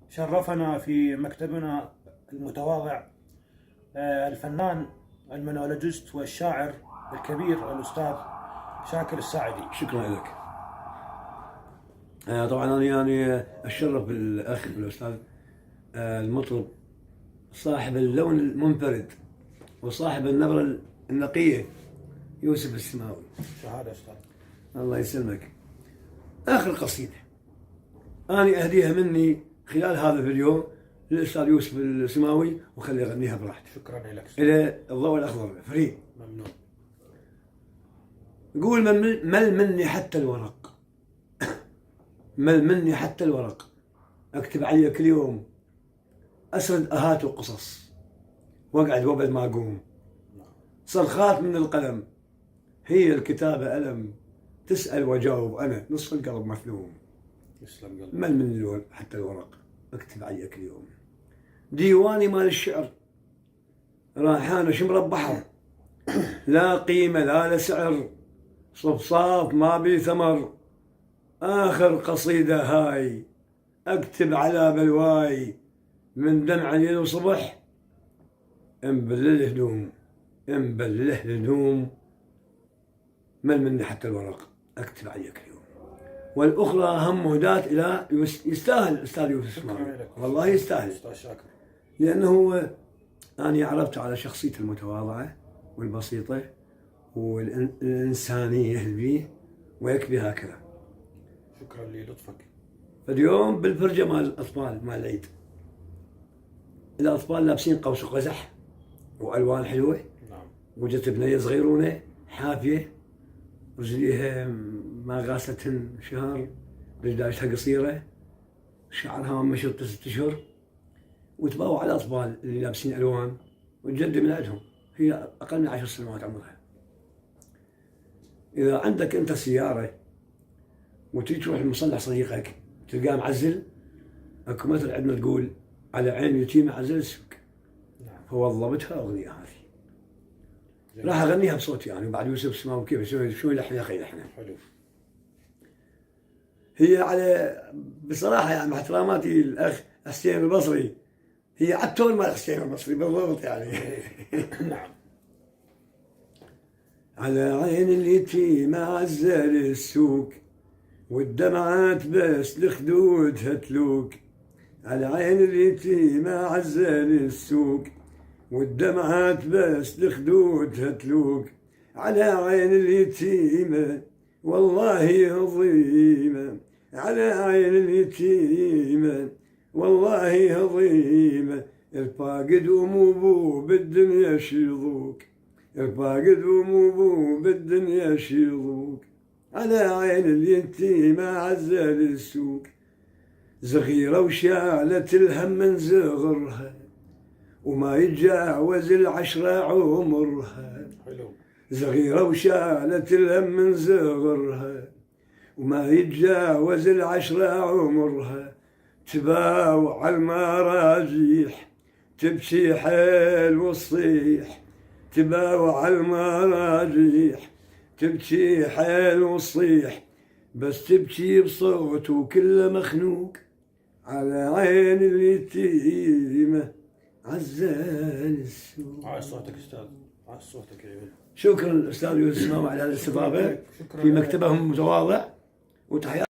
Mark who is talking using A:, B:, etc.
A: شرفنا في مكتبنا المتواضع الفنان المونولوجيست والشاعر الكبير الأستاذ شاكر الساعدي.
B: شكرا لك. طبعا أنا يعني أتشرف بالأخ الأستاذ المطرب صاحب اللون المنفرد وصاحب النبرة النقية يوسف السماوي.
A: شهادة أستاذ.
B: الله يسلمك. آخر قصيدة أنا أهديها مني خلال هذا الفيديو للأستاذ يوسف السماوي وخليه يغنيها براحته.
A: شكرا لك.
B: إلى الضوء الأخضر فري.
A: ممنون.
B: يقول مل مني حتى الورق مل مني حتى الورق، أكتب عليه كل يوم، أسرد أهات وقصص، وأقعد وبد ما أقوم، صرخات من القلم، هي الكتابة ألم، تسأل وجاوب أنا نصف القلب مفلوم.
A: يسلم قلبك.
B: مل مني حتى الورق، أكتب عليه كل يوم، ديواني مال الشعر رايحان شمر بحر، لا قيمة لا سعر، صفصاف ما بي ثمر، آخر قصيدة هاي أكتب على بلواي، من دمع ليل وصبح انبلل الهدوم انبلل الهدوم، مل مني حتى الورق أكتب عليك اليوم. والأخرى هم مهداة إلى يستاهل الأستاذ يوسف السماوي، والله يستاهل،
A: أستاذ شاكر،
B: لأنه أنا عرفت على شخصيته المتواضعة والبسيطة والإنسانية اللي فيه ويكفي هكذا.
A: شكرا للطفك.
B: فاليوم بالفرجة مال الأطفال مال العيد، الأطفال لابسين قوس وقزح وألوان حلوة.
A: نعم.
B: وجت بنية صغيرونة حافية رجليها ما غاستهن شهر، رجلاشها قصيرة، شعرها مشط 6 أشهر، وتباوع على الأطفال اللي لابسين ألوان، والجدة من عندهم هي أقل من 10 سنوات عمرها. إذا عندك أنت سيارة وتجي تروح لمصلح صديقك تلقاه معزل، اكو مثل عندنا تقول على عين يتيمة عزل السوق.
A: نعم.
B: فوظبتها أغنية هذه، راح أغنيها بصوتي يعني، وبعد يوسف السماوي كيف شو يلحن يا أخي يلحنها.
A: حلو.
B: هي على بصراحة يعني مع احتراماتي الأخ حسين البصري، هي على التون مال حسين البصري بالضبط يعني.
A: نعم.
B: على عين اليتيمة عزل السوق، والدمعات بس لخدودها تلوك، على عين اليتيمة عزل السوق، والدمعات بس لخدودها تلوك، على عين اليتيمة والله عظيمة، على عين اليتيمة والله عظيمة، الفاقد ومو بالدنيا شيضوك، الفاقد ومو بالدنيا شيضوك، على عين اليتيمة عزل السوق، صغيرة وشالت الهم من صغرها، وما يتجاوز 10 عمرها.
A: حلو.
B: صغيرة وشالت الهم من صغرها، وما يتجاوز 10 عمرها، تباوع على المراجيح تبكي حيل وتصيح، تباوع على المراجيح تبكي حيل وتصيح، بس تبكي بصوت وكله مخنوق، على عين اليتيمة عزل السوق.
A: عاش صوتك أستاذ، عاش صوتك يا ولد.
B: شكرا الأستاذ يوسف السماوي على الاستضافة في مكتبهم المتواضع، وتحياتي.